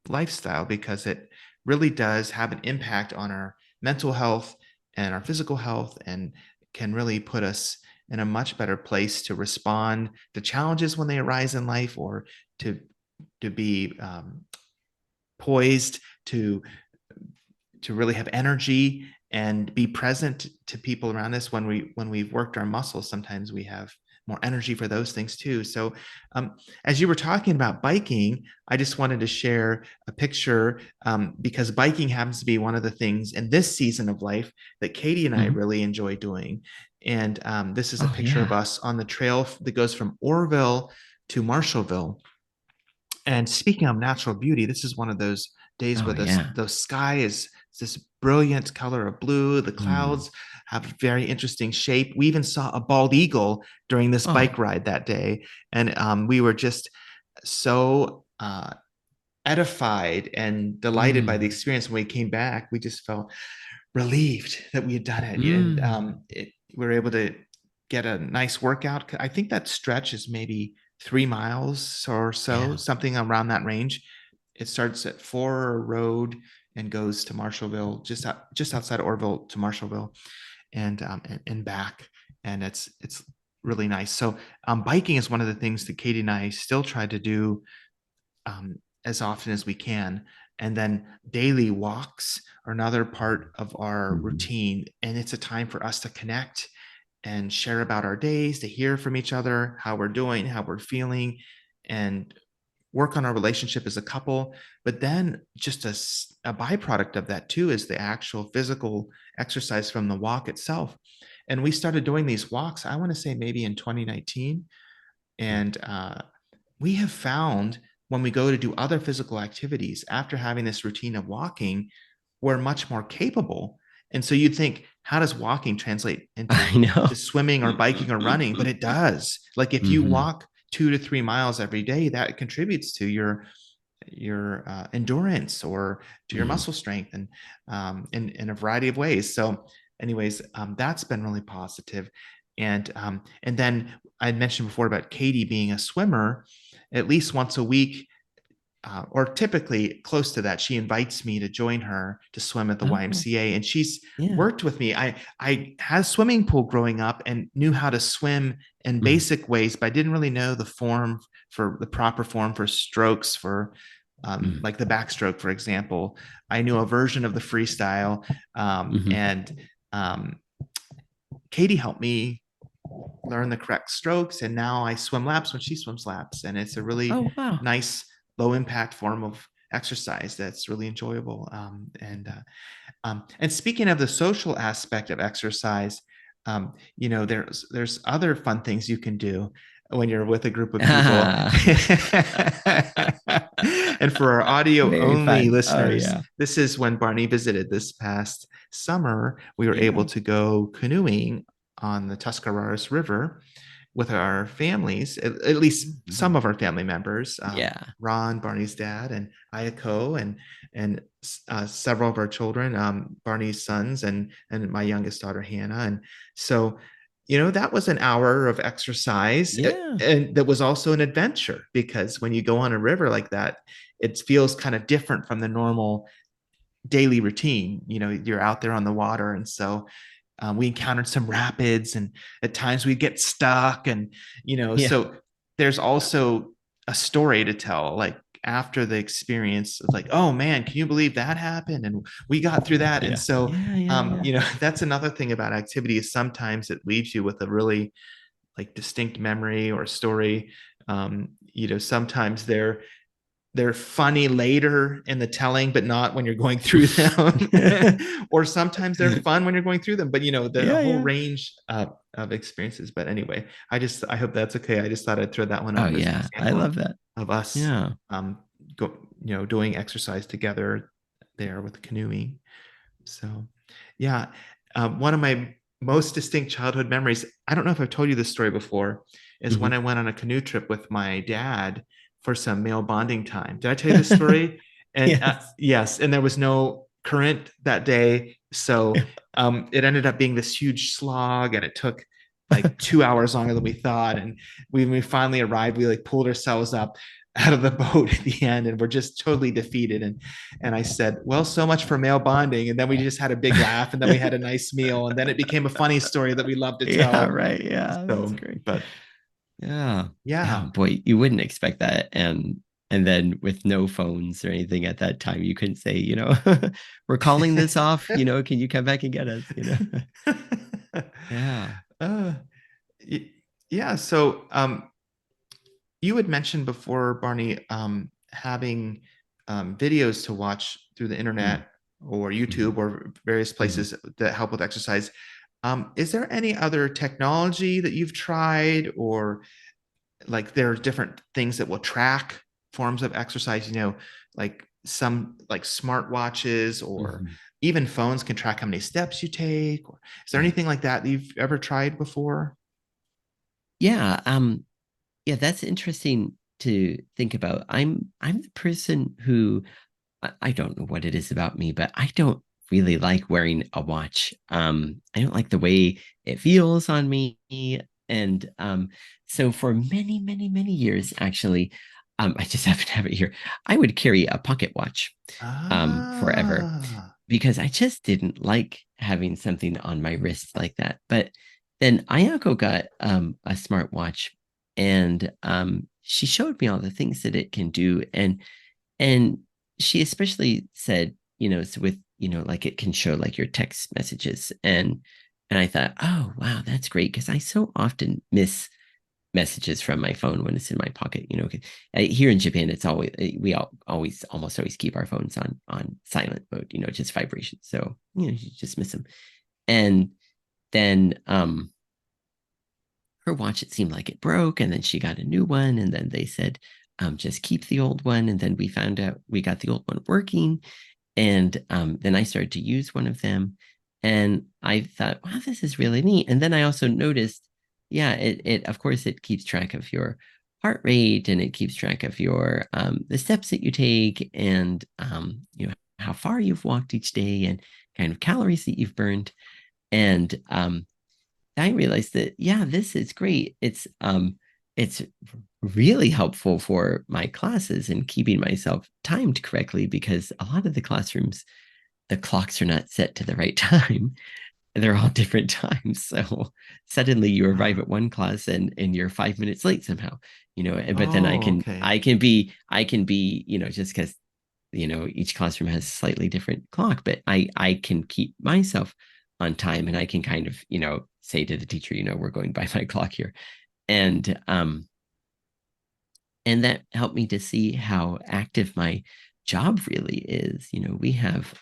lifestyle, because it really does have an impact on our mental health and our physical health, and can really put us in a much better place to respond to challenges when they arise in life, or to be poised to really have energy and be present to people around us when we've worked our muscles. Sometimes we have more energy for those things too. So, as you were talking about biking, I just wanted to share a picture, because biking happens to be one of the things in this season of life that Katie and I Mhm. really enjoy doing. And this is a Oh picture of yeah. us on the trail that goes from Orville to Marshallville. And speaking of natural beauty, this is one of those days Oh where yeah. the sky is this brilliant color of blue. The Mm. clouds have a very interesting shape. We even saw a bald eagle during this bike Oh. ride that day. And we were just so edified and delighted by the Mm. experience. When we came back, we just felt relieved that we had done it. And Mm. we were able to get a nice workout. I think that stretch is maybe 3 miles or so, Yeah. something around that range. It starts at Four Road and goes to Marshallville, just outside Orville to Marshallville, and back. And it's really nice. So biking is one of the things that Katie and I still try to do as often as we can. And then daily walks are another part of our Mhm. routine. And it's a time for us to connect and share about our days, to hear from each other, how we're doing, how we're feeling, and work on our relationship as a couple. But then just a byproduct of that too is the actual physical exercise from the walk itself. And we started doing these walks, I want to say maybe in 2019. And we have found when we go to do other physical activities after having this routine of walking, we're much more capable. And so you'd think, how does walking translate into I know. to swimming or biking or running? But it does. Like if you Hmm. walk 2 to 3 miles every day, that contributes to your endurance or to your Mm. muscle strength, and in a variety of ways. So, anyways, that's been really positive. And then I mentioned before about Katie being a swimmer. At least once a week, or typically close to that, she invites me to join her to swim at the Oh YMCA, and she's yeah. worked with me. I had a swimming pool growing up and knew how to swim in Mm. basic ways, but I didn't really know the proper form for strokes, for Mm. like the backstroke, for example. I knew a version of the freestyle, Hmm. and um, Katie helped me learn the correct strokes, and now I swim laps when she swims laps, and it's a really Oh wow. nice low impact form of exercise that's really enjoyable. And speaking of the social aspect of exercise, there's other fun things you can do when you're with a group of people. Ah. And for our audio Very only fun. Oh listeners, yeah. this is when Barney visited this past summer. We were able Yeah. to go canoeing on the Tuscarawas River with our families, at least some Mhm. of our family members, Yeah. Ron, Barney's dad, and Ayako, and several of our children, Barney's sons, and my youngest daughter Hannah. And so, that was an hour of exercise, Yeah. and that was also an adventure, because when you go on a river like that, it feels kind of different from the normal daily routine. You're out there on the water, and so we encountered some rapids, and at times we get stuck, and Yeah. so there's also a story to tell, like after the experience. It's like, oh man, can you believe that happened, and we got through that. And Yeah. so Yeah. Yeah. Yeah. that's another thing about activity, is sometimes it leaves you with a really like distinct memory or story. Sometimes they're funny later in the telling, but not when you're going through them. Or sometimes they're fun when you're going through them, but the Yeah. whole Yeah. range of experiences. But anyway, I hope that's okay. I just thought I'd throw that one Oh out as an yeah. I example love that. of us Yeah. um, doing exercise together there with the canoeing. So, yeah, one of my most distinct childhood memories, I don't know if I've told you this story before, is when Mhm. I went on a canoe trip with my dad for some male bonding time. Did I tell you this story? And Yes. yes, and there was no current that day. So it ended up being this huge slog, and it took like 2 hours longer than we thought. And when we finally arrived, we like pulled ourselves up out of the boat at the end, and we're just totally defeated. And I said, well, so much for male bonding. And then we just had a big laugh, and then we had a nice meal, and then it became a funny story that we love to Yeah, tell. right. Yeah, that's So, great. but Yeah. Yeah, yeah. boy, you wouldn't expect that. And then with no phones or anything at that time, you couldn't say, we're calling this off, can you come back and get us, Yeah. uh, Yeah. So you had mentioned before, Barney, having videos to watch through the Mm-hmm. internet or YouTube or various Mm-hmm. places that help with exercise. Is there any other technology that you've tried, or like there are different things that will track forms of exercise? Like some like smartwatches or Mm-hmm. even phones can track how many steps you take. Or is there Right. anything like that you've ever tried before? Yeah. Yeah, that's interesting to think about. I'm the person who I don't know what it is about me, but I don't really like wearing a watch. I don't like the way it feels on me. And so for many, many, many years, actually, I just happen to have it here. I would carry a pocket watch forever Ah, because I just didn't like having something on my wrist like that. But then Ayako got a smartwatch and she showed me all the things that it can do. And she especially said, so with, like it can show like your text messages. And I thought, oh wow, that's great. Because I so often miss messages from my phone when it's in my pocket. Here in Japan, it's always we all always almost always keep our phones on silent mode, just vibration. So you just miss them. And then her watch, it seemed like it broke, and then she got a new one, and then they said, just keep the old one. And then we found out we got the old one working, and then I started to use one of them, and I thought, wow, this is really neat. And then I also noticed, yeah, it of course it keeps track of your heart rate, and it keeps track of your the steps that you take, and how far you've walked each day, and kind of calories that you've burned. And I realized that, yeah, this is great. It's really helpful for my classes and keeping myself timed correctly, because a lot of the classrooms, the clocks are not set to the right time. They're all different times. So suddenly you arrive ah. at one class and you're 5 minutes late somehow, but then I Oh, can okay. I can be I can be, just because each classroom has a slightly different clock, but I can keep myself on time, and I can kind of, say to the teacher, we're going by my clock here. And that helped me to see how active my job really is. We have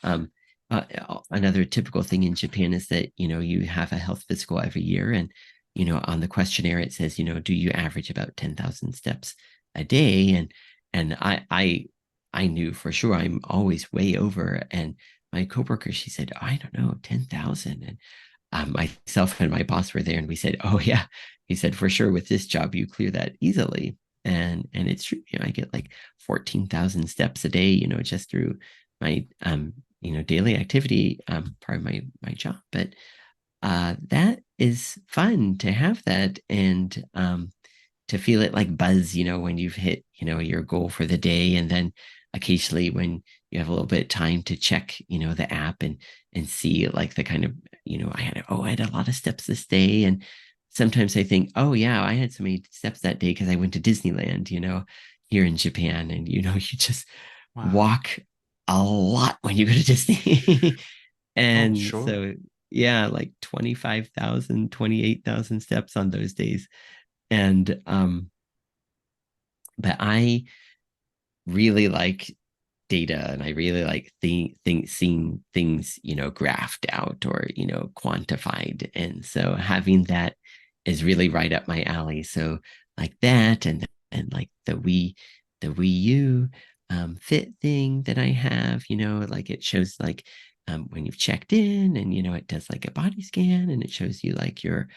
another typical thing in Japan is that you have a health physical every year, and on the questionnaire it says, do you average about 10,000 steps a day? And I knew for sure I'm always way over. And my coworker, she said, oh, I don't know, 10,000. And myself and my boss were there, and we said, "Oh yeah," he said, "For sure, with this job, you clear that easily." And it's true. I get like 14,000 steps a day, just through my daily activity, part of my job. But that is fun to have that, and to feel it like buzz, when you've hit, your goal for the day. And then occasionally when you have a little bit of time to check, the app and see like the kind of, I had a lot of steps this day. And sometimes I think, oh yeah, I had so many steps that day because I went to Disneyland, here in Japan. And, you just Wow. walk a lot when you go to Disney. Oh, And sure. so, yeah, like 25,000, 28,000 steps on those days. And but I really like data, and I really like seeing things, graphed out or, quantified. And so having that is really right up my alley. So like that, and like the Wii U fit thing that I have, like it shows like when you've checked in, and it does like a body scan, and it shows you like your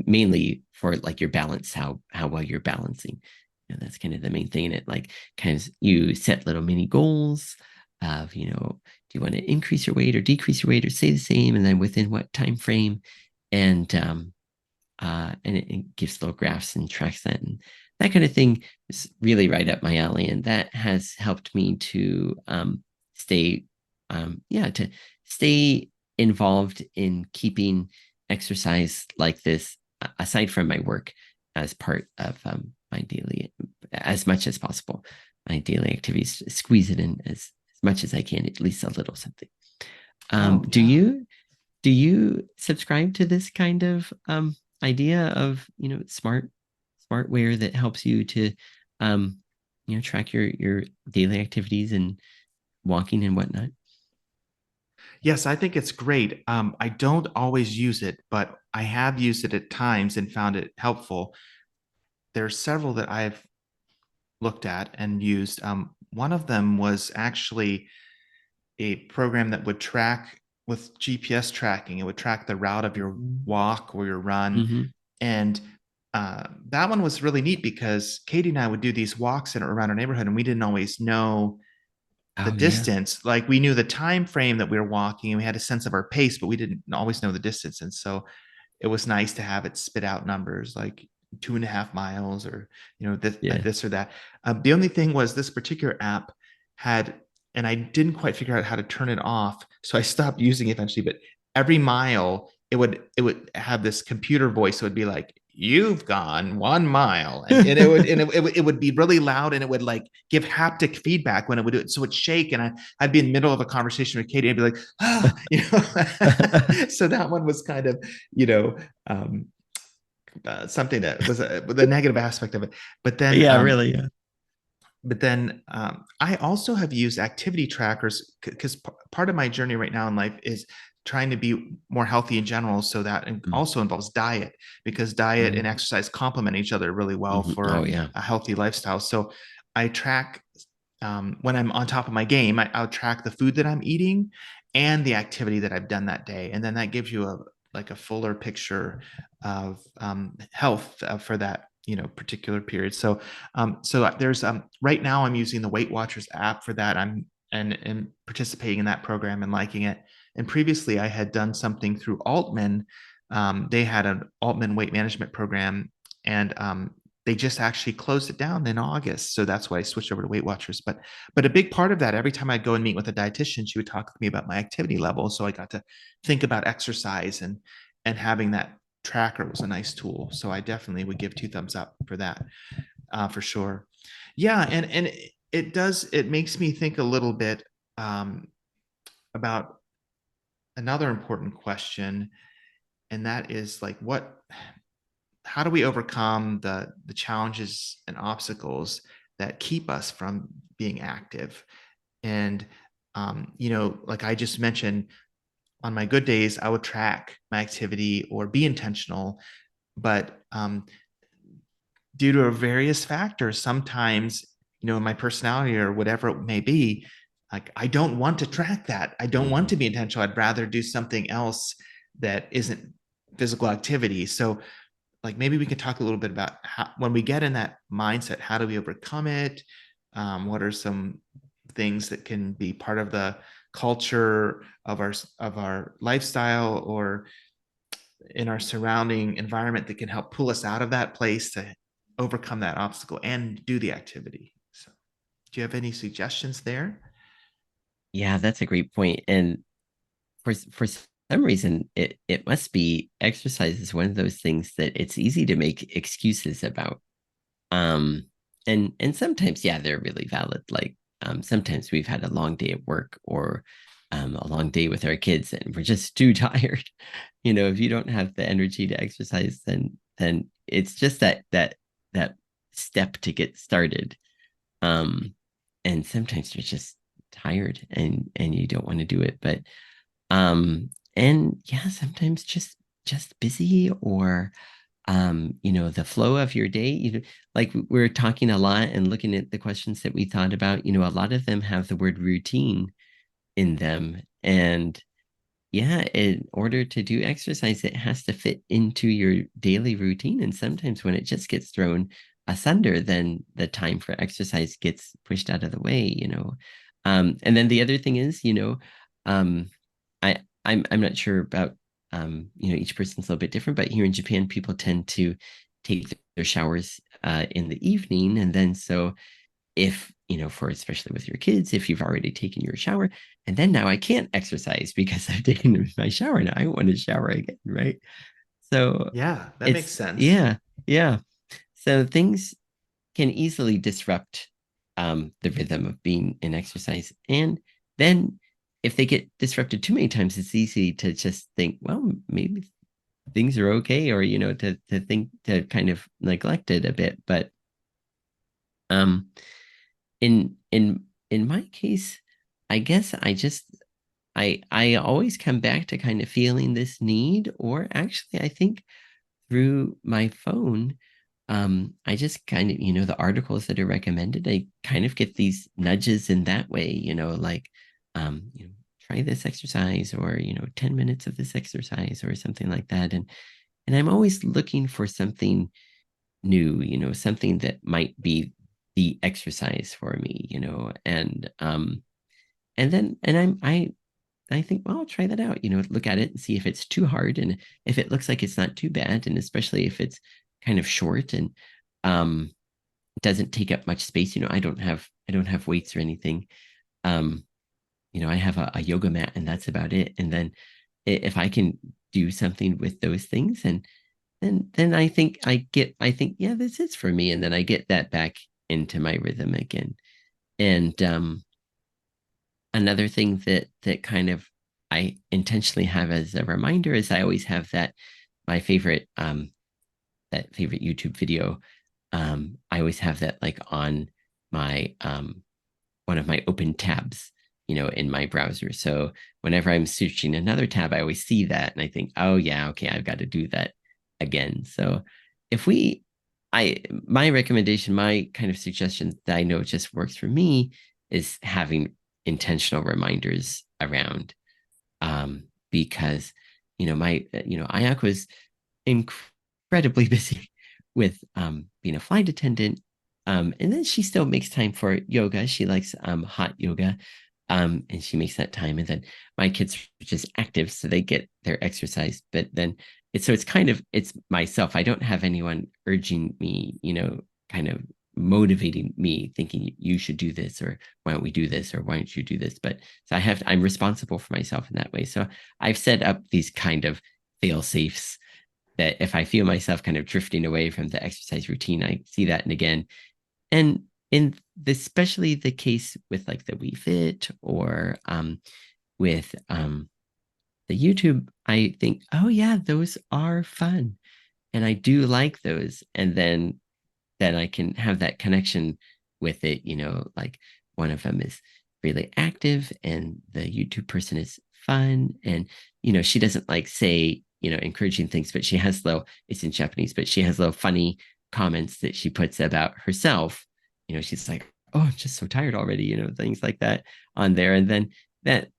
mainly for like your balance, how well you're balancing. That's kind of the main thing in it. Like kind of you set little mini goals of, do you want to increase your weight or decrease your weight or stay the same, and then within what time frame. And it gives little graphs and tracks that, and that kind of thing is really right up my alley. And that has helped me to stay to stay involved in keeping exercise like this, aside from my work, as part of my daily, as much as possible, my daily activities, squeeze it in as much as I can, at least a little something. Oh, Do yeah. you subscribe to this kind of idea of, smartware that helps you to, um, track your daily activities and walking and whatnot. Yes, I think it's great. I don't always use it, but I have used it at times and found it helpful. There are several that I've looked at and used. One of them was actually a program that would track with GPS tracking. It would track the route of your walk or your run. Mm-hmm. And that one was really neat because Katie and I would do these walks around our neighborhood, and we didn't always know the Oh yeah. distance. Like we knew the time frame that we were walking, and we had a sense of our pace, but we didn't always know the distance. And so it was nice to have it spit out numbers like 2.5 miles or Yeah. this or that. The only thing was this particular app had, and I didn't quite figure out how to turn it off, so I stopped using it eventually. But every mile, it would have this computer voice. So it'd be like, "You've gone 1 mile," and it would be really loud, and it would like give haptic feedback when it would do it. So it'd shake, and I'd be in the middle of a conversation with Katie, and I'd be like, "Ah," so that one was kind of, you know, um, something that was the negative aspect of it. But then, Yeah, um, really. Yeah. but then I also have used activity trackers because part of my journey right now in life is trying to be more healthy in general. So that also involves diet, because diet and Mm-hmm. exercise complement each other really well Oh for yeah. a healthy lifestyle. So I track, when I'm on top of my game, I'll track the food that I'm eating and the activity that I've done that day. And then that gives you a fuller picture of health for that particular period. So there's right now I'm using the Weight Watchers app for that. I'm participating in that program and liking it. And previously I had done something through Altman. They had an Altman weight management program, and they just actually closed it down in August. So that's why I switched over to Weight Watchers. But a big part of that, every time I'd go and meet with a dietitian, she would talk with me about my activity level. So I got to think about exercise, and having that tracker was a nice tool. So I definitely would give 2 thumbs up for that, for sure. Yeah, and it makes me think a little bit about another important question, and that is like, how do we overcome the challenges and obstacles that keep us from being active? And like I just mentioned, on my good days, I would track my activity or be intentional, but due to various factors, sometimes, my personality or whatever it may be, like I don't want to track that. I don't want Mm-hmm. to be intentional. I'd rather do something else that isn't physical activity. So like maybe we could talk a little bit about how, when we get in that mindset, how do we overcome it? What are some things that can be part of the culture of our lifestyle or in our surrounding environment that can help pull us out of that place to overcome that obstacle and do the activity? So do you have any suggestions there? Yeah, that's a great point. And for some reason, it must be exercise is one of those things that it's easy to make excuses about. Um, and sometimes, yeah, they're really valid. Like sometimes we've had a long day at work or a long day with our kids, and we're just too tired. If you don't have the energy to exercise, then it's just that step to get started. Um, and sometimes you're just tired and you don't want to do it, but and yeah, sometimes just busy or the flow of your day, like we're talking a lot and looking at the questions that we thought about, a lot of them have the word routine in them. And yeah, in order to do exercise, it has to fit into your daily routine. And sometimes when it just gets thrown asunder, then the time for exercise gets pushed out of the way. And then the other thing is, um, I'm not sure about each person's a little bit different, but here in Japan, people tend to take their showers in the evening, and then so if for especially with your kids, if you've already taken your shower, and then now I can't exercise because I've taken my shower, now I want to shower again, right? So Yeah, that makes it's sense. yeah, yeah. So things can easily disrupt the rhythm of being in exercise. And then if they get disrupted too many times, it's easy to just think, well, things are okay, or to think to kind of neglect it a bit. But um in my case, I guess I always come back to kind of feeling this need, or actually I think through my phone, I just kind of, the articles that are recommended, I kind of get these nudges in that way, like, try this exercise, or, 10 minutes of this exercise or something like that. And I'm always looking for something new, something that might be the exercise for me, and then, I think, well, I'll try that out, look at it and see if it's too hard. And if it looks like it's not too bad, and especially if it's kind of short and um, doesn't take up much space, I don't have weights or anything. Um, I have a yoga mat and that's about it. And then if I can do something with those things, and then I think, yeah, this is for me. And then I get that back into my rhythm again. And another thing that kind of I intentionally have as a reminder is I always have my favorite that favorite YouTube video. I always have that like on my one of my open tabs, in my browser. So whenever I'm searching another tab, I always see that and I think, oh yeah, okay, I've got to do that again. So if we I my recommendation, my kind of suggestion that I know just works for me is having intentional reminders around, because my Ayak was incredibly busy with being a flight attendant. And then she still makes time for yoga. She likes hot yoga. And she makes that time. And then my kids are just active, so they get their exercise. But then it's myself. I don't have anyone urging me, kind of motivating me, thinking you should do this, or why don't we do this, or why don't you do this? But so I'm responsible for myself in that way. So I've set up these kind of fail safes that if I feel myself kind of drifting away from the exercise routine, I see that and again. And especially the case with like the Wii Fit, or with the YouTube, I think, oh yeah, those are fun, and I do like those. And then I can have that connection with it, like one of them is really active and the YouTube person is fun. And, she doesn't like say, encouraging things, but she has it's in Japanese, but she has little funny comments that she puts about herself. She's like, oh, I'm just so tired already, things like that on there. And then that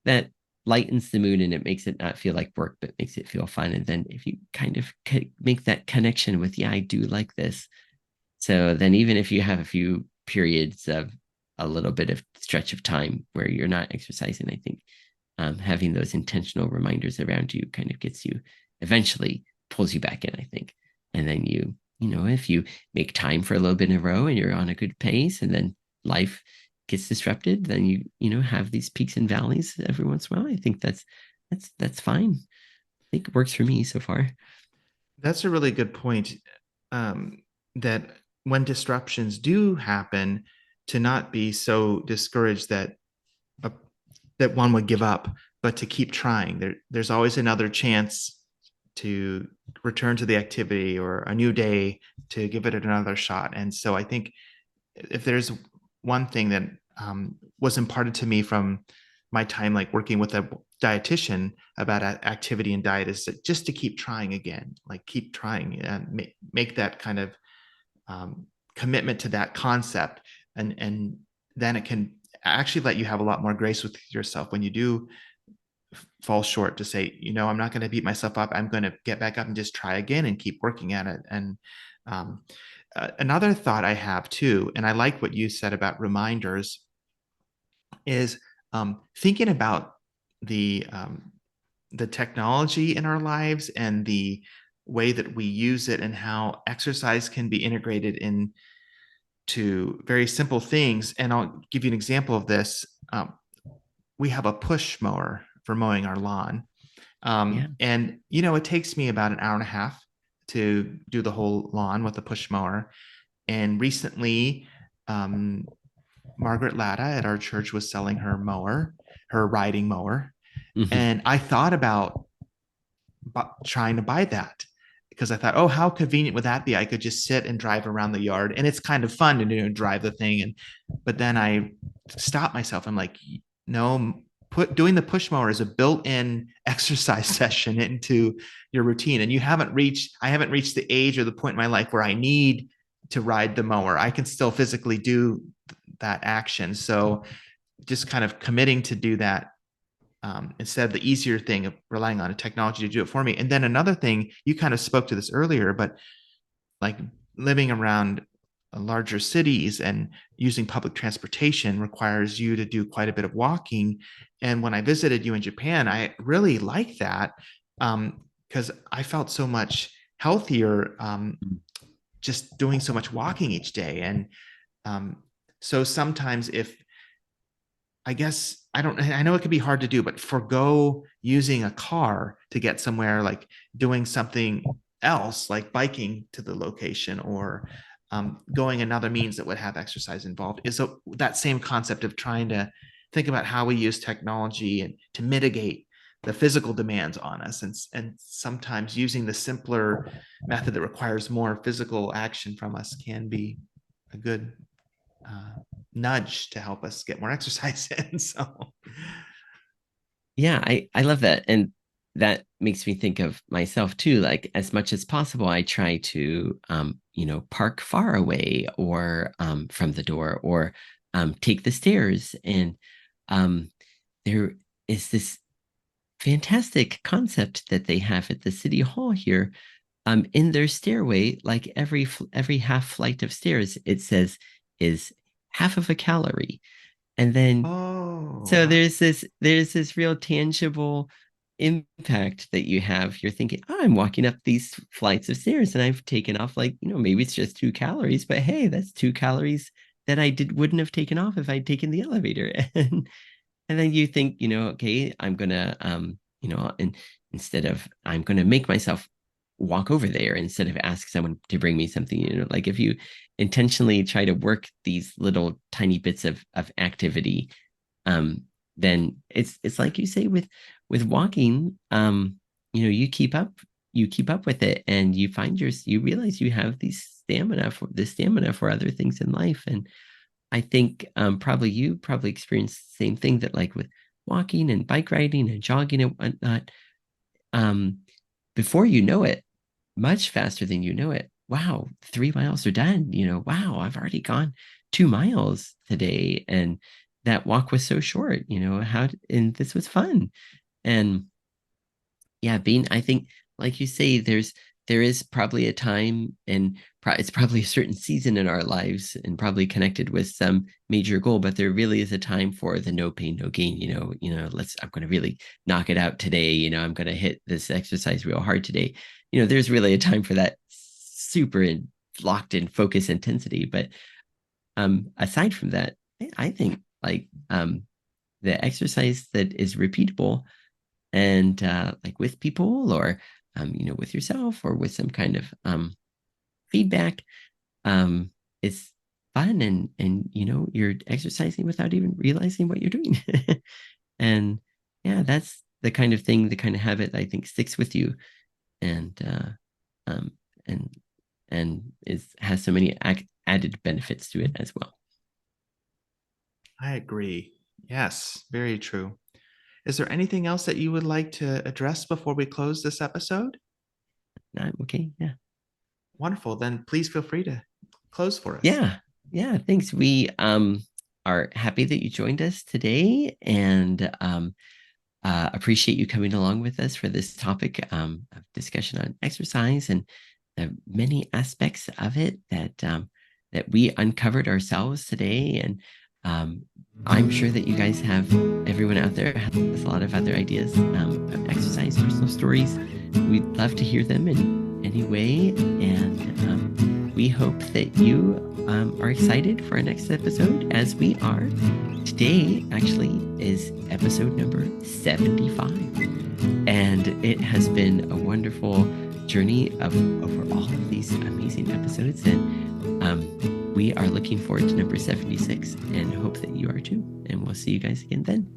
lightens the mood and it makes it not feel like work, but makes it feel fun. And then if you kind of make that connection with, yeah, I do like this, so then even if you have a few periods of a little bit of stretch of time where you're not exercising, I think having those intentional reminders around you kind of gets you, eventually pulls you back in, I think. And then if you make time for a little bit in a row and you're on a good pace, and then life gets disrupted, then you have these peaks and valleys every once in a while. I think that's fine. I think it works for me so far. That's a really good point. Um, that when disruptions do happen, to not be so discouraged uh, that one would give up, but to keep trying. There's always another chance to return to the activity, or a new day to give it another shot. And so I think if there's one thing that was imparted to me from my time, like working with a dietitian about activity and diet, is just to keep trying again, like keep trying and make that kind of commitment to that concept. And then it can actually let you have a lot more grace with yourself when you do fall short, to say, I'm not going to beat myself up. I'm going to get back up and just try again and keep working at it. And um, another thought I have too, and I like what you said about reminders, is thinking about the technology in our lives and the way that we use it, and how exercise can be integrated into very simple things. And I'll give you an example of this. We have a push mower for mowing our lawn. Yeah. And, it takes me about an hour and a half to do the whole lawn with a push mower. And recently, um, Margaret Latta at our church was selling her mower, her riding mower. Hmm. And I thought about trying to buy that because I thought, oh, how convenient would that be? I could just sit and drive around the yard, and it's kind of fun to drive the thing. But then I stopped myself. I'm like, no, doing the push mower is a built-in exercise session into your routine, and I haven't reached the age or the point in my life where I need to ride the mower. I can still physically do that action. So just kind of committing to do that instead of the easier thing of relying on a technology to do it for me. And then another thing, you kind of spoke to this earlier, but like living around larger cities and using public transportation requires you to do quite a bit of walking. And when I visited you in Japan, I really liked that because I felt so much healthier just doing so much walking each day. And um, so sometimes if I guess I know it can be hard to do, but forgo using a car to get somewhere, like doing something else, like biking to the location or going another means that would have exercise involved. Is that same concept of trying to think about how we use technology and to mitigate the physical demands on us, and sometimes using the simpler method that requires more physical action from us can be a good uh, nudge to help us get more exercise in. So, Yeah, I love that. And that makes me think of myself too. Like as much as possible, I try to park far away or from the door or take the stairs. And um there is this fantastic concept that they have at the city hall here. In their stairway, like every half flight of stairs, it says is half of a calorie. And then oh, so there's this real tangible impact that you have. You're thinking, oh, I'm walking up these flights of stairs and I've taken off like, maybe it's just 2 calories, but hey, that's 2 calories that I wouldn't have taken off if I'd taken the elevator. And then you think, okay, I'm gonna and instead of I'm gonna make myself walk over there instead of ask someone to bring me something, like if you intentionally try to work these little tiny bits of activity, um, then it's like you say with walking, you keep up with it and you realize you have the stamina for other things in life. And I think probably you probably experienced the same thing, that like with walking and bike riding and jogging and whatnot, um, before you know it, much faster than you know it. Wow, 3 miles are done. Wow, I've already gone 2 miles today. And that walk was so short, and this was fun. And yeah, I think, like you say, there is probably a time, and it's probably a certain season in our lives and probably connected with some major goal, but there really is a time for the no pain no gain. I'm going to really knock it out today. I'm going to hit this exercise real hard today. There's really a time for that super locked in focus intensity. But aside from that, I think like the exercise that is repeatable and like with people, or with yourself, or with some kind of feedback, it's fun, and you're exercising without even realizing what you're doing. And yeah, that's the kind of thing, the kind of habit I think sticks with you, and um and is has so many added benefits to it as well. I agree. Yes, very true. Is there anything else that you would like to address before we close this episode? Okay, yeah. Wonderful. Then please feel free to close for us. Yeah. Yeah. Thanks. We are happy that you joined us today, and appreciate you coming along with us for this topic of discussion on exercise and the many aspects of it that we uncovered ourselves today. And I'm sure that you guys everyone out there has a lot of other ideas of exercise, personal stories. We'd love to hear them in any way. And we hope that you are excited for our next episode, as we are. Today, actually, is episode number 75. And it has been a wonderful journey over all of these amazing episodes. And we are looking forward to number 76 and hope that you are too. And we'll see you guys again then.